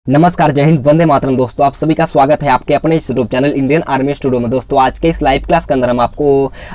नमस्कार, जय हिंद, वंदे मातरम। दोस्तों आप सभी का स्वागत है आपके अपने इस YouTube channel Indian army studio में। दोस्तों आज के इस लाइव क्लास के अंदर हम आपको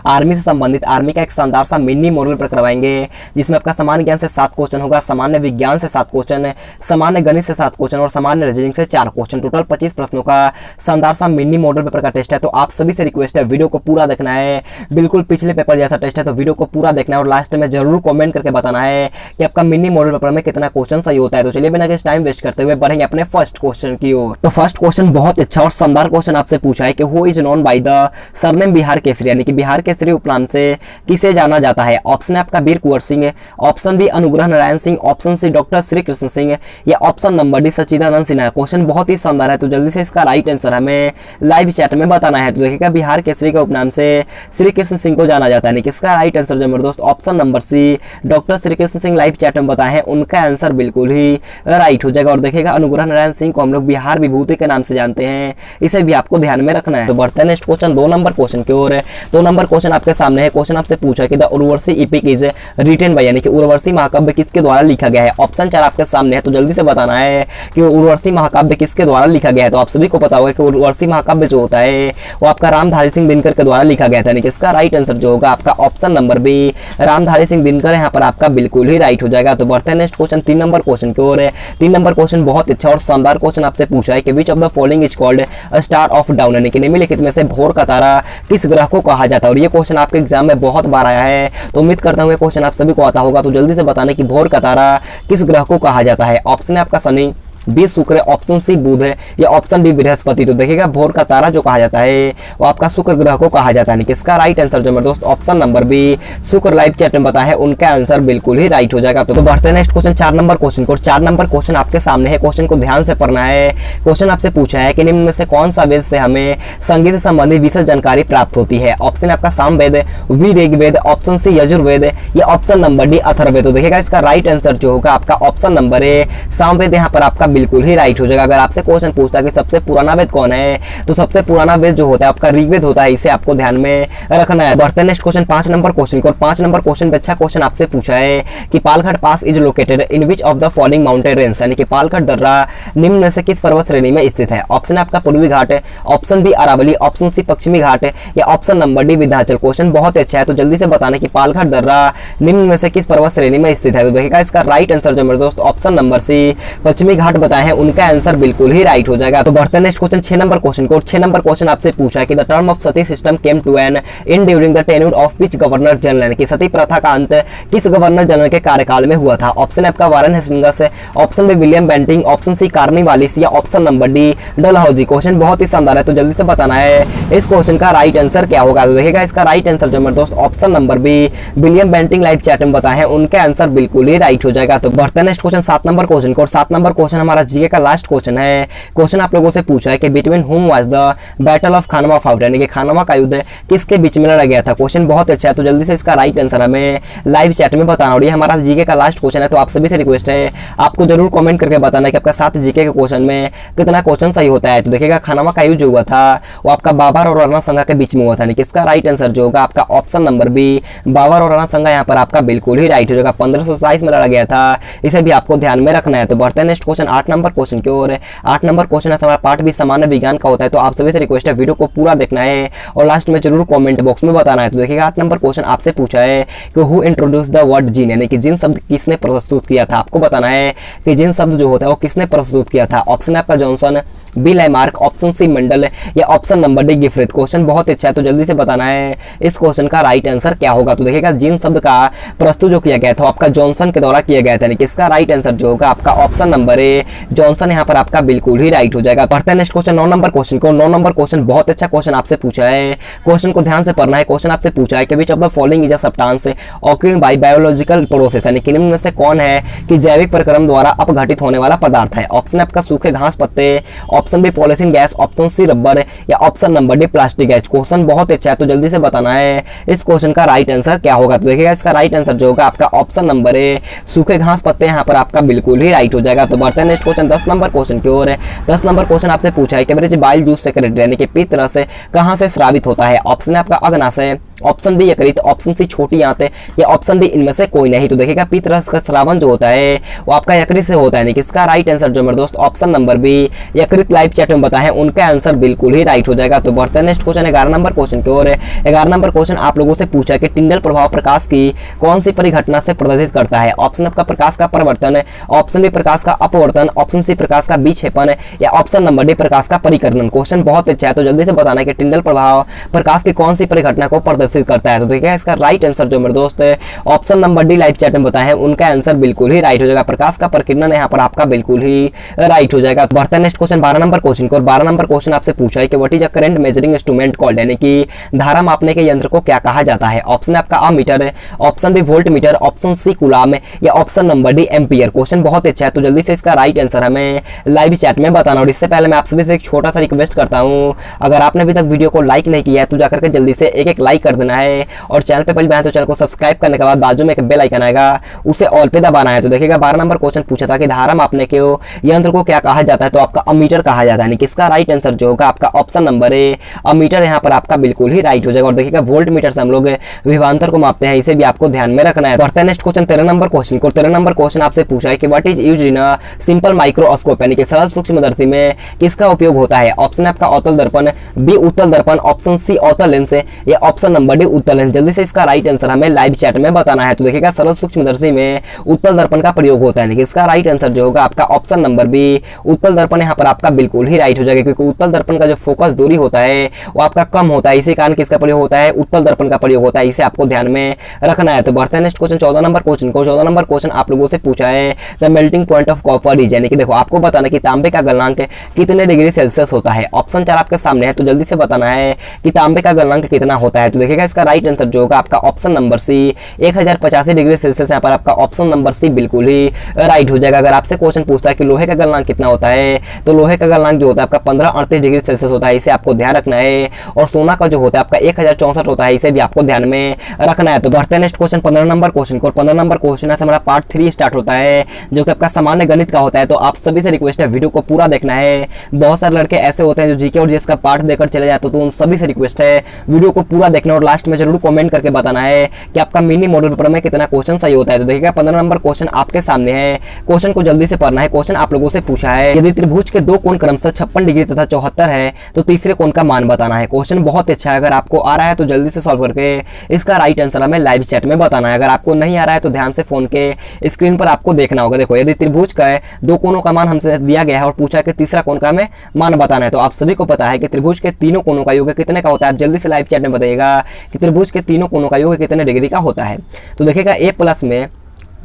आर्मी से संबंधित आर्मी का एक शानदार सा मिनी मॉडल पर करवाएंगे, जिसमें आपका सामान्य ज्ञान से 7 क्वेश्चन होगा, सामान्य विज्ञान से 7 क्वेश्चन, सामान्य गणित से 7 क्वेश्चन और सामान्य रीजनिंग से 4 क्वेश्चन। टोटल 25 प्रश्नों का शानदार सा मिनी मॉडल पेपर का टेस्ट है। तो आप सभी से रिक्वेस्ट है, वीडियो को पूरा देखना है, बिल्कुल पिछले पेपर जैसा टेस्ट है, तो वीडियो को पूरा देखना है और लास्ट में जरूर कॉमेंट करके बताना है कि आपका मिनी मॉडल पेपर में कितना क्वेश्चन सही होता है। तो चलिए बिना किसी टाइम वेस्ट करते हुए बढ़ेंगे अपने फर्स्ट क्वेश्चन की ओर। तो फर्स्ट क्वेश्चन बहुत अच्छा और शानदार क्वेश्चन आपसे पूछा है कि who is known by the surname Bihar Kesari, यानी कि बिहार केसरी उपनाम से किसे जाना जाता है। ऑप्शन है आपका Veer Kunwar Singh, option B Anugrah Narayan Singh, option C doctor Shri Krishna Singh या option number D Sachchidananda Sinha. Question बहुत ही शानदार है, तो जल्दी से इसका राइट आंसर हमें लाइव चैट में बताना है। तो देखिएगा, बिहार केसरी के उपनाम से श्री कृष्ण सिंह को जाना जाता है, यानी कि इसका राइट आंसर जो मेरे दोस्त option number C doctor Shri Krishna Singh live chat में बताए हैं, उनका आंसर बिल्कुल ही राइट हो जाएगा। और देखिएगा, अनुग्रह नारायण सिंह को हम लोग बिहार विभूति के नाम से जानते हैं, इसे भी आपको ध्यान में रखना है। तो बढ़ते हैं नेक्स्ट क्वेश्चन 2 नंबर क्वेश्चन की ओर। 2 नंबर क्वेश्चन आपके सामने है। क्वेश्चन आपसे पूछा कि the Urvashi epic is written by, यानी कि उर्वशी महाकाव्य किसके द्वारा लिखा गया है। ऑप्शन 4 आपके सामने है, तो जल्दी से बताना है कि उर्वशी महाकाव्य किसके द्वारा लिखा गया है। तो आप सभी को पता होगा कि उर्वशी महाकाव्य जो होता है वो आपका रामधारी सिंह दिनकर के द्वारा लिखा गया था, यानी कि इसका राइट आंसर जो होगा आपका option number B Ramdhari Singh Dinkar यहाँ पर आपका बिल्कुल ही राइट हो जाएगा। तो बढ़ते हैं नेक्स्ट क्वेश्चन 3 नंबर क्वेश्चन की ओर। 3 नंबर क्वेश्चन बहुत अच्छा और शानदार क्वेश्चन आपसे पूछा है कि विच of the following is called star of down, यानी कि निम्नलिखित में से भोर का तारा किस ग्रह को कहा जाता है। और ये क्वेश्चन आपके एग्जाम में बहुत बार आया है, तो उम्मीद करता हूँ ये क्वेश्चन आप सभी को आता होगा। तो जल्दी से बताने कि भोर का तारा किस ग्रह को कहा जाता है। ऑप्शन है आपका शनि, बी शुक्र, ऑप्शन सी बुध है या ऑप्शन डी बृहस्पति। तो देखिएगा, भोर का तारा जो कहा जाता है वो आपका शुक्र ग्रह को कहा जाता है, यानी कि इसका राइट आंसर जो मेरे दोस्त ऑप्शन नंबर बी शुक्र लाइव चैट में बताया है, उनका आंसर बिल्कुल ही राइट हो जाएगा। तो बढ़ते हैं नेक्स्ट क्वेश्चन 4 नंबर क्वेश्चन को। 4 नंबर क्वेश्चन आपके सामने है, क्वेश्चन को ध्यान से पढ़ना है। क्वेश्चन आपसे पूछा है कि निम्न में से कौन सा वेद से हमें संगीत से संबंधित विशेष जानकारी प्राप्त होती है। ऑप्शन आपका सामवेद, ऋग्वेद, ऑप्शन सी यजुर्वेद या ऑप्शन नंबर डी अथर्ववेद। तो देखिएगा, इसका राइट आंसर जो होगा आपका ऑप्शन नंबर ए सामवेद यहाँ पर आपका बिल्कुल ही राइट हो। अगर आपसे क्वेश्चन पूछता है कि सबसे पुराना वेद कौन है, तो सबसे पुराना वेद जो होता है आपका ऋग्वेद होता है, इसे आपको ध्यान में रखना है। बढ़ते हैं नेक्स्ट क्वेश्चन 5 नंबर क्वेश्चन को। 5 नंबर क्वेश्चन पे अच्छा क्वेश्चन आपसे पूछा है कि Palghat pass is located in which of the following mountain range, यानी कि पालघाट दर्रा निम्न में से किस पर्वत श्रेणी में स्थित है। ऑप्शन आपका पूर्वी घाट, option B Aravali, option C पश्चिमी घाट या option number D Vindhyachal. Question बहुत अच्छा है, तो जल्दी से बताने कि पालघाट दर्रा निम्न में से किस पर्वत श्रेणी में स्थित है। तो देखिएगा, इसका राइट आंसर जो मेरे दोस्त ऑप्शन नंबर सी पश्चिमी घाट बताए हैं, उनका आंसर बिल्कुल ही राइट हो जाएगा। तो बढ़ते हैं नेक्स्ट क्वेश्चन 6 नंबर क्वेश्चन को। 6 नंबर क्वेश्चन आपसे पूछा है कि the term of sati system came to an end during the tenure of which governor general, यानी कि सती प्रथा का अंत किस गवर्नर जनरल के कार्यकाल में हुआ था। ऑप्शन आपका Warren Hastings, option B William Bentinck, option C Cornwallis या option number D Dalhousie. Question बहुत ही शानदार है, तो जल्दी से बताना है इस क्वेश्चन का राइट आंसर क्या होगा। तो देखिएगा, इसका राइट आंसर जो मेरे दोस्त option number B William Bentinck live chat में बताए हैं, उनका आंसर बिल्कुल ही राइट हो जाएगा। तो बढ़ते हैं नेक्स्ट क्वेश्चन 7 नंबर क्वेश्चन को। 7 नंबर क्वेश्चन हमारा जीके का लास्ट क्वेश्चन है। क्वेश्चन आप लोगों से पूछा है कि बिटवीन हुम was the battle of Khanwa fought, यानी कि खानवा का युद्ध किसके बीच में लड़ा गया था। क्वेश्चन बहुत अच्छा है, तो जल्दी से इसका राइट आंसर हमें लाइव चैट में बताना। और ये हमारा जीके का लास्ट क्वेश्चन है, तो आप सभी से रिक्वेस्ट है आपको जरूर कमेंट करके बताना कि आपका 7 जीके के क्वेश्चन में कितना क्वेश्चन सही होता है। तो देखिएगा, खानवा का युद्ध जो हुआ था वो आपका बाबर और राणा संगा के बीच में हुआ था, यानी कि इसका राइट आंसर जो होगा आपका ऑप्शन नंबर बी बाबर और राणा संगा यहाँ पर आपका बिल्कुल ही राइट हो जाएगा। 1527 में लड़ा गया था, इसे भी आपको ध्यान में रखना है। तो बढ़ते हैं नेक्स्ट क्वेश्चन 8 नंबर क्वेश्चन की ओर। 8 नंबर क्वेश्चन है हमारा पार्ट भी सामान्य विज्ञान का होता है, तो आप सभी से रिक्वेस्ट है वीडियो को पूरा देखना है और लास्ट में जरूर कमेंट बॉक्स में बताना है। तो देखिएगा, 8 नंबर क्वेश्चन आपसे पूछा है कि who introduce the word gene, यानी कि जीन शब्द किसने प्रस्तुत किया था। आपको बताना है कि जीन शब्द जो होता है वो किसने प्रस्तुत किया था। ऑप्शन आपका Johnson, B Lamarck, option C Mendel या option number D Griffith. Question बहुत अच्छा है, तो जल्दी से बताना है इस क्वेश्चन का राइट आंसर क्या होगा। तो देखिएगा, जीन शब्द का प्रस्तुत जो किया गया था आपका जॉनसन के द्वारा किया गया था, यानी कि इसका राइट आंसर जो होगा आपका ऑप्शन नंबर ए जॉनसन यहाँ पर आपका बिल्कुल ही राइट हो जाएगा। बढ़ते हैं नेक्स्ट क्वेश्चन 9 नंबर क्वेश्चन को। 9 नंबर क्वेश्चन बहुत अच्छा क्वेश्चन आपसे पूछा है, क्वेश्चन को ध्यान से पढ़ना है। क्वेश्चन आपसे पूछा है कि विच of the following is a substance occurring bye biological process, यानी कि निम्न में से कौन है कि जैविक प्रक्रम द्वारा अपघटित होने वाला पदार्थ है। ऑप्शन आपका सूखे घास पत्ते, option B polythene gas, option C rubber या option number D plastic gas. Question बहुत अच्छा है, तो जल्दी से बताना है इस क्वेश्चन का राइट आंसर क्या होगा। तो देखिएगा, इसका राइट आंसर जो होगा आपका ऑप्शन नंबर ए सूखे घास पत्ते यहाँ पर आपका बिल्कुल ही राइट हो जाएगा। तो बढ़ते हैं नेक्स्ट क्वेश्चन 10 नंबर क्वेश्चन की ओर। 10 नंबर क्वेश्चन आपसे पूछा है कि बाइल जूस सेक्रेटरी, यानी कि पित्त रस कहां से स्रावित होता है। ऑप्शन है आपका अग्नाशय, ऑप्शन बी यकृत, ऑप्शन सी छोटी आंत या ऑप्शन डी इनमें से कोई नहीं। तो देखिएगा पित्तरस जो होता है वो आपका यकृत से होता है, यानी कि इसका राइट आंसर जो मेरे दोस्त ऑप्शन नंबर बी यकृत लाइव चैट में बताएं उनका आंसर बिल्कुल ही राइट हो जाएगा। तो बढ़ते हैं नेक्स्ट क्वेश्चन 11 नंबर क्वेश्चन की ओर। 11 नंबर क्वेश्चन आप लोगों से पूछा कि टिंडल प्रभाव प्रकाश की कौन सी परिघटना से प्रदर्शित करता है। ऑप्शन आपका प्रकाश का परिवर्तन, ऑप्शन बी प्रकाश का अपवर्तन, ऑप्शन सी प्रकाश का विक्षेपण या ऑप्शन नंबर डी प्रकाश का परिकर्णन। क्वेश्चन बहुत अच्छा है, तो जल्दी से बताना है कि टिंडल प्रभाव प्रकाश की कौन सी परिघटना को प्रदर्शित करता है। तो देखिए इसका राइट आंसर जो मेरे दोस्त option number D live chat में बताए हैं उनका आंसर बिल्कुल ही राइट हो जाएगा। प्रकाश का परिकर्णन यहाँ पर आपका बिल्कुल ही राइट हो जाएगा। तो बढ़ते हैं नेक्स्ट क्वेश्चन 12 नंबर क्वेश्चन को। 12 नंबर क्वेश्चन आपसे पूछा है कि what is a current measuring instrument called, यानी कि धारा मापने के यंत्र को क्या कहा जाता है। ऑप्शन आपका ammeter, option B voltmeter, option C coulomb या option number D ampere. Question बहुत अच्छा है, तो जल्दी से इसका राइट आंसर हमें लाइव चैट में बताना। और इससे पहले मैं आप सभी से एक छोटा सा रिक्वेस्ट करता हूं, अगर आपने अभी तक वीडियो को लाइक नहीं किया है तो जाकर के जल्दी से एक लाइक कर देना है, और चैनल पे पहले बाएं तो चैनल को सब्सक्राइब करने के बाद बाजू में एक बेल आइकन आएगा उसे ऑल पे दबाना है। तो देखिएगा 12 नंबर क्वेश्चन पूछा था कि धारा मापने के यंत्र को क्या कहा जाता है, तो आपका अमीटर कहा जाता है, यानी कि इसका राइट आंसर जो होगा आपका ऑप्शन नंबर ए अमीटर यहाँ पर आपका बिल्कुल ही राइट हो जाएगा। और देखिएगा वोल्ट मीटर से हम लोग विभवांतर को मापते हैं, इसे भी आपको ध्यान में रखना है। बढ़ते हैं नेक्स्ट क्वेश्चन 13 नंबर क्वेश्चन को। 13 नंबर क्वेश्चन आपसे पूछा है कि what is used in a simple microscope, यानी कि सरल सूक्ष्मदर्शी में किसका उपयोग होता है। ऑप्शन आपका अवतल दर्पण, बी उत्तल दर्पण, ऑप्शन सी अवतल लेंस या ऑप्शन नंबर डी उत्तल लेंस। जल्दी से इसका राइट आंसर हमें लाइव चैट में बताना है। तो देखिएगा सरल सूक्ष्मदर्शी में उत्तल दर्पण का प्रयोग होता है, यानी कि इसका राइट आंसर जो होगा आपका ऑप्शन नंबर बी उत्तल दर्पण यहाँ पर आपका बिल्कुल ही राइट हो जाएगा, क्योंकि उत्तल दर्पण का जो फोकस दूरी होता है वो आपका कम होता है, इसी कारण किसका प्रयोग होता है, उत्तल दर्पण का प्रयोग होता है, इसे आपको ध्यान में रखना है। तो बढ़ते हैं नेक्स्ट क्वेश्चन 14 नंबर क्वेश्चन को। 14 नंबर क्वेश्चन आप लोगों से पूछा है the melting point of copper is, यानी कि देखो आपको बताना कि तांबे का गलनांक कितने डिग्री सेल्सियस होता है। ऑप्शन 4 आपके सामने है, तो जल्दी से बताना है कि तांबे का गलनांक कितना होता है। तो देखिएगा इसका राइट आंसर जो होगा आपका option number C 1085 degree Celsius, यहाँ पर आपका ऑप्शन नंबर सी बिल्कुल ही राइट हो जाएगा। अगर आपसे क्वेश्चन पूछता है कि लोहे का गलनांक कितना होता है, तो लोहे का गलनांक जो होता है आपका 1538 डिग्री सेल्सियस होता है, इसे आपको ध्यान रखना है। और सोना का जो होता है आपका 1064 होता है, इसे भी आपको ध्यान में रखना है। तो बढ़ते हैं नेक्स्ट क्वेश्चन 15 नंबर क्वेश्चन को। 15 नंबर क्वेश्चन है हमारा पार्ट 3 स्टार्ट होता है, जो कि आपका सामान्य गणित का होता है। तो आप सभी से रिक्वेस्ट है वीडियो को पूरा देखना है। बहुत सारे लड़के ऐसे होते हैं जो जीके और जीएस का पार्ट देकर चले जाते, तो उन सभी से रिक्वेस्ट है वीडियो को पूरा देखना और लास्ट में जरूर कमेंट करके बताना है कि आपका मिनी मॉडल पेपर में कितना क्वेश्चन सही होता है। तो देखिएगा 15 नंबर क्वेश्चन आपके सामने है, क्वेश्चन को जल्दी से पढ़ना है। क्वेश्चन आप लोगों से पूछा है यदि त्रिभुज के दो कोण क्रमशः 56 डिग्री तथा 74 है तो तीसरे कोण का मान बताना है। क्वेश्चन बहुत अच्छा है, अगर आपको आ रहा है तो जल्दी से सॉल्व करके इसका राइट आंसर हमें लाइव चैट में बताना है। अगर आपको नहीं आ रहा है तो ध्यान से फोन के स्क्रीन पर आपको देखना होगा। देखो यदि त्रिभुज का दो कोणों का मान हमसे दिया गया है और पूछा है कि तीसरा कोण का हमें मान बताना है, तो आप सभी को पता है कि त्रिभुज के तीनों कोणों का योग कितने का होता है। आप जल्दी से लाइव चैट में बताइएगा कि त्रिभुज के तीनों कोणों का योग कितने डिग्री का होता है। तो देखिएगा ए प्लस में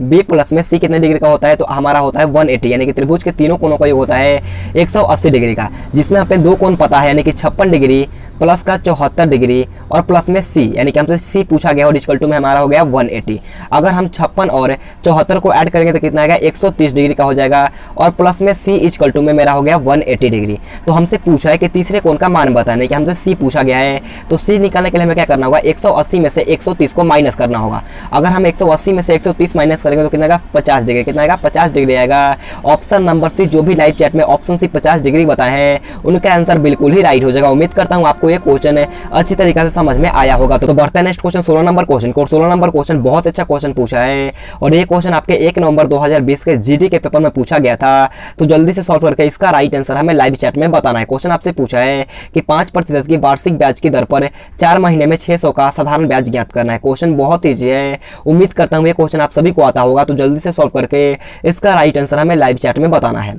बी प्लस में सी कितने डिग्री का होता है, तो हमारा होता है 180, यानी कि त्रिभुज के तीनों कोणों का योग होता है 180 डिग्री का, जिसमें हमें दो कोण पता है, यानी कि 56 डिग्री प्लस का 74 डिग्री और प्लस में सी, यानी कि हमसे सी पूछा गया और इक्वल टू में हमारा हो गया 180। अगर हम 56 और 74 को ऐड करेंगे तो कितना आएगा 130 डिग्री का हो जाएगा, और प्लस में सी इक्वल टू में मेरा हो गया 180 डिग्री। तो हमसे पूछा है कि तीसरे कोण का मान बताने कि हमसे सी पूछा गया है, तो सी निकालने के लिए हमें क्या करना होगा, 180 में से 130 को माइनस करना होगा। अगर हम 180 में से 130 माइनस करेंगे तो कितना आएगा 50 डिग्री, कितना आएगा 50 डिग्री आएगा। ऑप्शन नंबर सी, जो भी लाइव चैट में ऑप्शन सी 50 डिग्री बताए हैं उनका आंसर बिल्कुल ही राइट हो जाएगा। उम्मीद करता हूँ आपको ये क्वेश्चन अच्छी तरीके से समझ में आया होगा। तो बढ़ते हैं नेक्स्ट क्वेश्चन 16 नंबर क्वेश्चन को। 16 नंबर क्वेश्चन बहुत अच्छा क्वेश्चन पूछा है, और ये क्वेश्चन आपके 1 नवंबर 2020 के जीडी के पेपर में पूछा गया था। तो जल्दी से सॉल्व करके इसका राइट आंसर हमें लाइव चैट में बताना है। क्वेश्चन आपसे पूछा है कि 5% की वार्षिक ब्याज की दर पर 4 महीने में 600 का साधारण ब्याज ज्ञात करना है। क्वेश्चन बहुत ईजी है, उम्मीद करता हूँ ये क्वेश्चन आप सभी को आता होगा। तो जल्दी से सॉल्व करके इसका राइट आंसर हमें लाइव चैट में बताना है।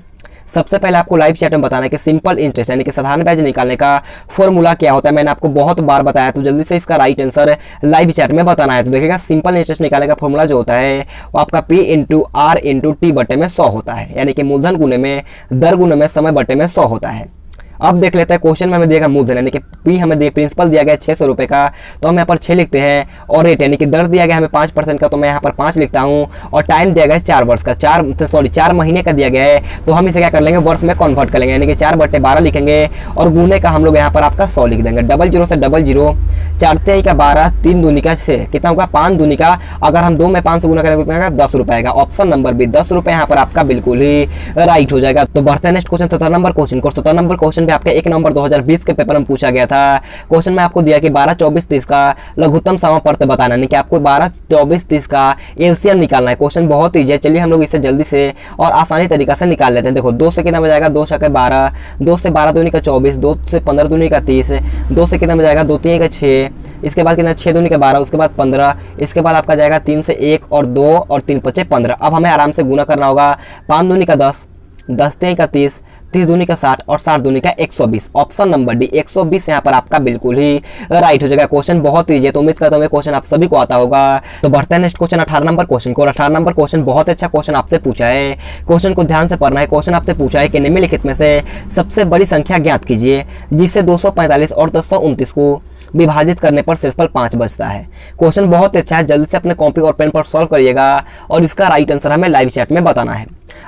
सबसे पहले आपको लाइव चैट में बताना है कि सिंपल इंटरेस्ट यानी कि साधारण ब्याज निकालने का फॉर्मूला क्या होता है। मैंने आपको बहुत बार बताया, तो जल्दी से इसका राइट आंसर लाइव चैट में बताना है। तो देखिएगा सिंपल इंटरेस्ट निकालने का फॉर्मूला जो होता है वो आपका P into R into T बटे में 100 होता है, यानी कि मूलधन गुने में दर गुने में समय बटे में 100 होता है। अब देख लेते हैं क्वेश्चन में हमें दिया मूलधन यानी कि पी हमें प्रिंसिपल दिया गया 600 रुपये का, तो हम यहाँ पर 6 लिखते हैं, और रेट यानी कि दर दिया गया हमें 5% का, तो मैं यहाँ पर 5 लिखता हूँ, और टाइम दिया गया है 4 वर्ष का, 4 महीने का दिया गया है, तो हम इसे क्या कर लेंगे वर्ष में कन्वर्ट कर लेंगे, यानी कि 4/12 लिखेंगे, और गुने का हम लोग यहाँ पर आपका 100 लिख देंगे। 00 से 00 4 तिहाई का 12, 3 दूनी का 6, कितना होगा 5 दूनी का, अगर हम 2 में 5 से गुना करेंगे तो कितना 10 रुपए आएगा। ऑप्शन नंबर बी 10 रुपए यहाँ पर आपका बिल्कुल ही राइट हो जाएगा। तो बढ़ते हैं नेक्स्ट क्वेश्चन 17 नंबर क्वेश्चन को। 17 नंबर क्वेश्चन भी आपके 1 नवंबर 2020 के पेपर में पूछा गया था। क्वेश्चन में आपको दिया कि 12, 24, 30 का लघुत्तम समापर्त बताना, यानी कि आपको 12, 24, 30 का एलसीएम निकालना है। क्वेश्चन बहुत ईजी है, चलिए हम लोग इसे जल्दी से और आसानी तरीका से निकाल लेते हैं। देखो 2 से कितना बजाएगा, 2 छक्के 12, 2 से 12 दूनी का 24, 2 से 15 दूनी का 30, 2 से कितना बजाएगा 2 तिहाई का 6, इसके बाद कितना 6 दूनी का 12, उसके बाद 15, इसके बाद आपका जाएगा 3 से 1 और 2 और 3 पचे 15। अब हमें आराम से गुना करना होगा। 5 दूनी का 10, 10 तिहाई का 30, 30 दूनी का 60 और 60 दूनी का 120। ऑप्शन नंबर डी 120 यहाँ पर आपका बिल्कुल ही राइट हो जाएगा। क्वेश्चन बहुत ईजी है, तो उम्मीद करता हूँ क्वेश्चन आप सभी को आता होगा। तो बढ़ते हैं नेक्स्ट क्वेश्चन 18 नंबर क्वेश्चन को। 18 नंबर क्वेश्चन बहुत अच्छा क्वेश्चन आपसे पूछा है। क्वेश्चन को ध्यान से पढ़ना है। क्वेश्चन आपसे पूछा है कि निम्नलिखित में से सबसे बड़ी संख्या ज्ञात कीजिए जिससे 245 और 229 को विभाजित करने पर शेषफल 5 बचता है। क्वेश्चन बहुत अच्छा है, जल्दी से अपने कॉपी और पेन पर सॉल्व करिएगा और इसका राइट आंसर हमें लाइव चैट में बताना है।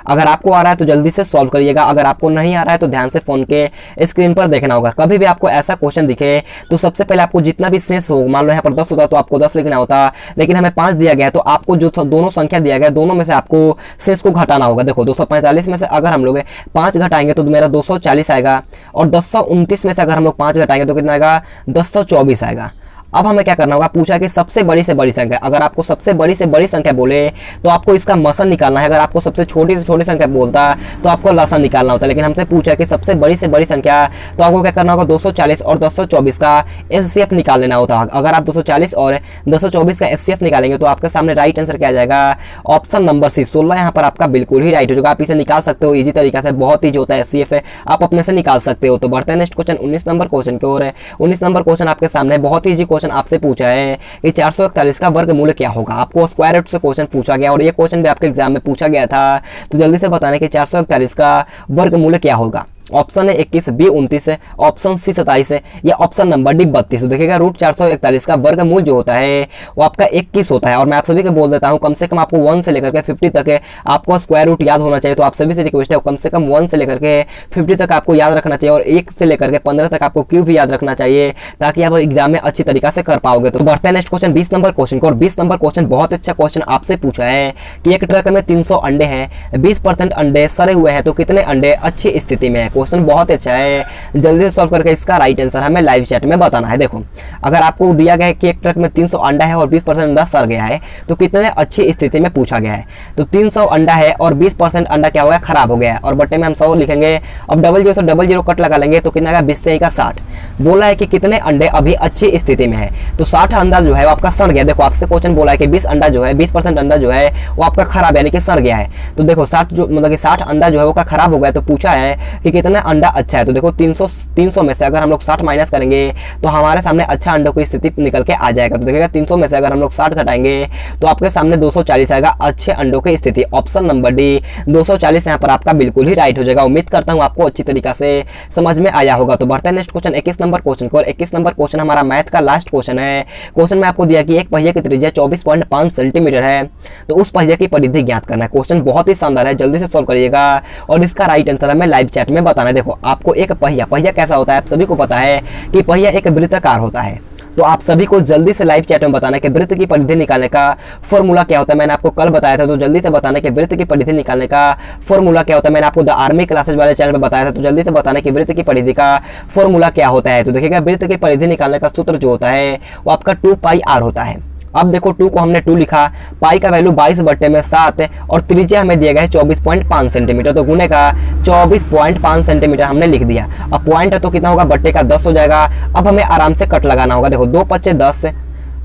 अगर आपको आ रहा है तो जल्दी से सॉल्व करिएगा, अगर आपको नहीं आ रहा है तो ध्यान से फोन के स्क्रीन पर देखना होगा। कभी भी आपको ऐसा क्वेश्चन दिखे तो सबसे पहले आपको जितना भी शेष हो, मान लो यहाँ पर 10 होता तो आपको 10 लिखना होता, लेकिन हमें 5 दिया गया है तो आपको जो दोनों संख्या दिया गया दोनों में से आपको शेष को घटाना होगा। देखो 245 में से अगर हम लोग 5 घटाएंगे तो मेरा 240 आएगा और 229 में से अगर हम लोग 5 घटाएंगे तो कितना आएगा 224 आएगा। अब हमें क्या करना होगा, पूछा कि सबसे बड़ी से बड़ी संख्या, अगर आपको सबसे बड़ी से बड़ी संख्या बोले तो आपको इसका मसन निकालना है, अगर आपको सबसे छोटी से छोटी संख्या बोलता तो आपको लसन निकालना होता है, लेकिन हमसे पूछा कि सबसे बड़ी से बड़ी संख्या तो आपको क्या करना होगा 240 और 224 का एचसीएफ निकाल लेना होता है। अगर आप 240 और 224 का एचसीएफ निकालेंगे तो आपके सामने राइट आंसर क्या आ जाएगा, ऑप्शन नंबर सी 16 यहाँ पर आपका बिल्कुल ही राइट हो जाएगा। आप इसे निकाल सकते हो इजी तरीका से, बहुत ईजी होता है एचसीएफ है, आप अपने से निकाल सकते हो। तो बढ़ते हैं नेक्स्ट क्वेश्चन 19 नंबर क्वेश्चन की ओर। 19 नंबर क्वेश्चन आपके सामने बहुत ईजी क्वेश्चन आपसे पूछा है कि 441 का वर्गमूल क्या होगा। आपको स्क्वायर रूट से क्वेश्चन पूछा गया और ये क्वेश्चन भी आपके एग्जाम में पूछा गया था, तो जल्दी से बताना कि 441 का वर्गमूल क्या होगा। ऑप्शन है 21, बी 29 है, ऑप्शन सी 27 है, या ऑप्शन नंबर डी 32। तो देखिएगा रूट 441 का वर्गमूल जो होता है वो आपका 21 होता है। और मैं आप सभी को बोल देता हूं कम से कम आपको 1 से लेकर के 50 तक है आपको स्क्वायर रूट याद होना चाहिए। तो आप सभी से रिक्वेस्ट है कम से कम 1 से लेकर के 50 तक आपको याद रखना चाहिए और 1 से लेकर के 15 तक आपको क्यूब भी याद रखना चाहिए, ताकि आप एग्जाम में अच्छी तरीका से कर पाओगे। तो बढ़ते हैं नेक्स्ट क्वेश्चन 20 नंबर क्वेश्चन को। और 20 नंबर क्वेश्चन बहुत अच्छा क्वेश्चन आपसे पूछा है कि एक ट्रक में 300 अंडे हैं, 20% अंडे सड़े हुए हैं, तो कितने अंडे अच्छी स्थिति में है। क्वेश्चन बहुत अच्छा है, जल्दी से सॉल्व करके इसका राइट आंसर हमें लाइव चैट में बताना है। देखो अगर आपको दिया गया है कि एक ट्रक में 300 अंडा है और 20% अंडा सड़ गया है तो कितने अच्छी स्थिति में पूछा गया है। तो 300 अंडा है और 20% अंडा क्या हो गया, खराब हो गया है, और बट्टे में हम 100 लिखेंगे। अब डबल जीरो से डबल जीरो कट लगा लेंगे तो कितना आएगा 20 से 60। बोला है कि कितने अंडे अभी अच्छी स्थिति में है, तो 60 अंडा जो है वो आपका सड़ गया। देखो आपसे क्वेश्चन बोला है कि 20 अंडा जो है 20% अंडा जो है वो आपका खराब यानी कि सड़ गया है। तो देखो 60 जो मतलब कि 60 अंडा जो है वो खराब हो गया, तो पूछा है कि कितना अंडा अच्छा है। तो देखो 300 में से अगर हम लोग 60 माइनस करेंगे तो हमारे सामने अच्छा अंडों की स्थिति निकल के आ जाएगा। तो देखिएगा 300 में से अगर हम लोग 60 घटाएंगे तो आपके सामने 240 आएगा अच्छे अंडों की स्थिति। ऑप्शन नंबर डी 240 यहाँ पर आपका बिल्कुल ही राइट हो जाएगा। उम्मीद करता हूँ आपको अच्छी तरीका से समझ में आया होगा। तो बढ़ते हैं नेक्स्ट क्वेश्चन 21 नंबर क्वेश्चन को। और 21 नंबर क्वेश्चन हमारा मैथ का लास्ट क्वेश्चन है। क्वेश्चन में आपको दिया कि एक पहिया की त्रिज्या 24.5 सेंटीमीटर है, तो उस पहिया की परिधि ज्ञात करना है। क्वेश्चन बहुत ही शानदार है, जल्दी से सॉल्व करिएगा और इसका राइट आंसर हमें लाइव चैट में बताना है। देखो आपको एक पहिया कैसा होता है, आप सभी को पता है कि पहिया एक वृत्ताकार होता है। तो आप सभी को जल्दी से लाइव चैट में बताना कि वृत्त की परिधि निकालने का फॉर्मूला क्या होता है। मैंने आपको कल बताया था, तो जल्दी से बताना कि वृत्त की परिधि निकालने का फॉर्मूला क्या होता है। मैंने आपको द आर्मी क्लासेज वाले चैनल पर बताया था, तो जल्दी से बताना कि वृत्त की परिधि का फॉर्मूला क्या होता है। तो देखिएगा वृत्त की परिधि निकालने का सूत्र जो होता है वो आपका 2πr होता है। अब देखो 2 को हमने 2 लिखा, पाई का वैल्यू 22/7 और त्रिज्या हमें दिया गया है 24.5 सेंटीमीटर, तो गुने का 24.5 सेंटीमीटर हमने लिख दिया। अब पॉइंट है तो कितना होगा, बट्टे का 10 हो जाएगा। अब हमें आराम से कट लगाना होगा। देखो 2 पच्चे 10,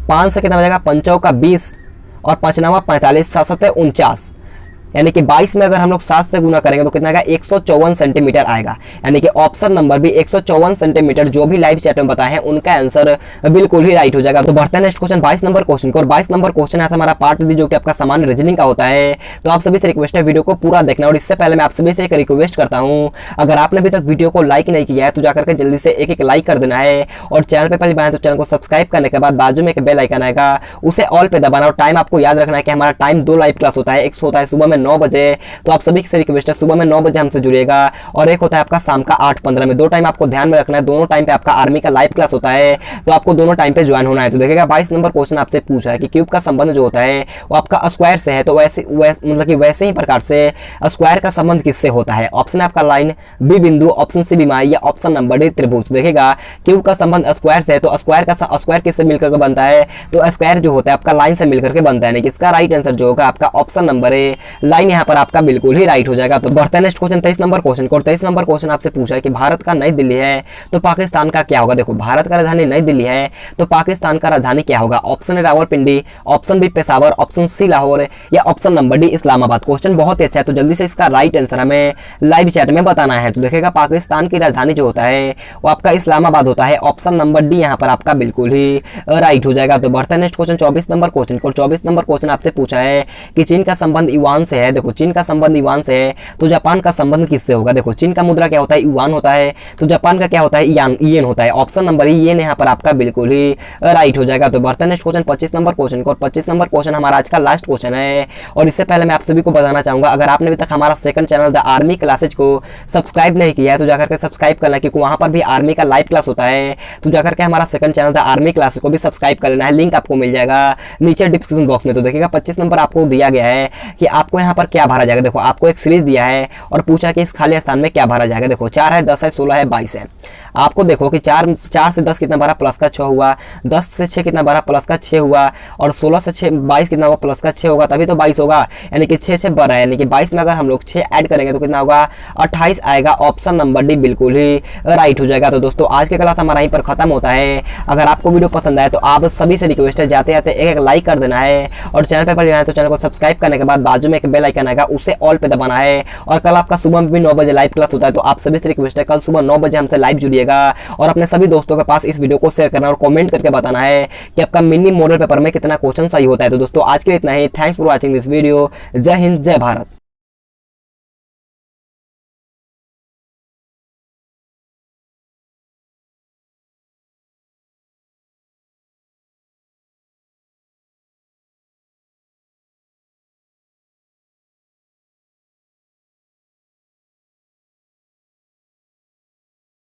5 से कितना हो जाएगा, 5 का 20 और 5 9 45, 7 7 49, यानी कि 22 में अगर हम लोग 7 से गुना करेंगे तो कितना आएगा 154 सेंटीमीटर आएगा। यानी कि ऑप्शन नंबर भी 154 सेंटीमीटर जो भी लाइव चैट में बताए हैं उनका आंसर बिल्कुल ही राइट हो जाएगा। तो बढ़ते हैं नेक्स्ट क्वेश्चन 22 नंबर क्वेश्चन को। और 22 नंबर क्वेश्चन है हमारा पार्ट डी जो कि आपका सामान्य रीजनिंग का होता है। तो आप सभी से रिक्वेस्ट है वीडियो को पूरा देखना। और इससे पहले मैं आप सभी से एक रिक्वेस्ट करता हूँ, अगर आपने अभी तक वीडियो को लाइक नहीं किया है तो जाकर के जल्दी से एक लाइक कर देना है, और चैनल पर पहले बनाए तो चैनल को सब्सक्राइब करने के बाद बाजू में एक बेल आइकन आएगा उसे ऑल पे दबाना। और टाइम आपको याद रखना है कि हमारा टाइम 2 लाइव क्लास होता है, एक होता है सुबह में में 9 बजे। तो आप सभी से रिक्वेस्ट है सुबह में 9 बजे हमसे जुड़िएगा। और एक होता है आपका शाम का 8:15 में। 2 टाइम आपको ध्यान में रखना है, दोनों टाइम पे आपका आर्मी का लाइव क्लास होता है, तो आपको दोनों टाइम पे ज्वाइन होना है। तो देखिएगा 22 नंबर क्वेश्चन आपसे पूछा है कि क्यूब का संबंध जो होता है वो आपका स्क्वायर से है, तो मतलब कि वैसे ही प्रकार से स्क्वायर का संबंध किससे होता है। ऑप्शन है आपका लाइन, बी बिंदु, ऑप्शन सी विमाई, या ऑप्शन नंबर डी त्रिभुज। देखिएगा क्यूब का संबंध स्क्वायर से है, तो स्क्वायर किससे मिलकर के बनता है, तो स्क्वायर जो होता है आपका लाइन से मिलकर के बनता है। यानी कि इसका राइट आंसर जो होगा आपका ऑप्शन नंबर ए लाइन यहाँ पर आपका बिल्कुल ही राइट हो जाएगा। तो बढ़ते हैं नेक्स्ट क्वेश्चन 23 नंबर क्वेश्चन को। 23 नंबर क्वेश्चन आपसे पूछा है कि भारत का नई दिल्ली है तो पाकिस्तान का क्या होगा। देखो भारत का राजधानी नई दिल्ली है तो पाकिस्तान का राजधानी क्या होगा। ऑप्शन है Rawalpindi, option B Peshawar, option C Lahore, या option number D Islamabad. Question बहुत ही अच्छा है, तो जल्दी से इसका राइट आंसर हमें लाइव चैट में बताना है। तो देखिएगा पाकिस्तान की राजधानी जो होता है वो आपका इस्लामाबाद होता है। ऑप्शन नंबर डी यहाँ पर आपका बिल्कुल ही राइट हो जाएगा। तो बढ़ते हैं नेक्स्ट क्वेश्चन 24 नंबर क्वेश्चन को। 24 नंबर क्वेश्चन आपसे पूछा है कि चीन का संबंध युआन से है। देखो चीन का संबंध युआन से है तो जापान का संबंध किससे होगा। देखो चीन का मुद्रा क्या होता है, युआन होता है, तो जापान का क्या होता है, येन होता है। ऑप्शन नंबर येन यहाँ पर आपका बिल्कुल ही राइट हो जाएगा। तो बढ़ते हैं नेक्स्ट क्वेश्चन 25 नंबर क्वेश्चन को। 25 नंबर क्वेश्चन हमारा आज का लास्ट क्वेश्चन है। और इससे पहले मैं आप सभी को बताना चाहूंगा, अगर आपने अभी तक हमारा second channel the army classes को सब्सक्राइब नहीं किया है तो जाकर के सब्सक्राइब करना, क्योंकि वहां पर भी आर्मी का लाइव क्लास होता है। तो जाकर के हमारा second channel the army classes को भी सब्सक्राइब कर लेना है, लिंक आपको मिल जाएगा नीचे डिस्क्रिप्शन बॉक्स में। तो देखिएगा 25 नंबर आपको दिया गया है कि आपको यहाँ पर क्या भरा जाएगा। देखो आपको एक सीरीज दिया है और पूछा कि इस खाली स्थान में क्या भरा जाएगा। देखो 4 है, 10 है, 16 है, 22 है। आपको देखो कि 4 से 10 कितना भरा, प्लस का 6 हुआ, 10 से 6 कितना भरा, प्लस का 6 हुआ, और 16 से 6 22 कितना हुआ, प्लस का 6 होगा, तभी तो 22 होगा। यानी कि 6 से बढ़ा है, यानी कि 22 में अगर हम लोग 6 ऐड करेंगे तो कितना होगा, 28 आएगा। ऑप्शन नंबर डी बिल्कुल ही राइट हो जाएगा। तो दोस्तों आज के क्लास हमारा यहीं पर खत्म होता है। अगर आपको वीडियो पसंद आए तो आप सभी से रिक्वेस्ट है जाते जाते एक लाइक कर देना है, और चैनल पर पहले आए तो चैनल को सब्सक्राइब करने के बाद बाजू में एक बेल आइकन आएगा, उसे ऑल पे दबाना है। और कल आपका सुबह में भी 9 बजे लाइव क्लास होता है, तो आप सभी से रिक्वेस्ट है कल सुबह 9 बजे हमसे लाइव जुड़िएगा और अपने सभी दोस्तों के पास इस वीडियो को शेयर करना और कमेंट करके बताना है कि आपका मिनी मॉडल पेपर में कितना क्वेश्चन सही होता है। तो दोस्तों आज के लिए इतना ही। Thanks for watching this video. जय हिंद, जय भारत।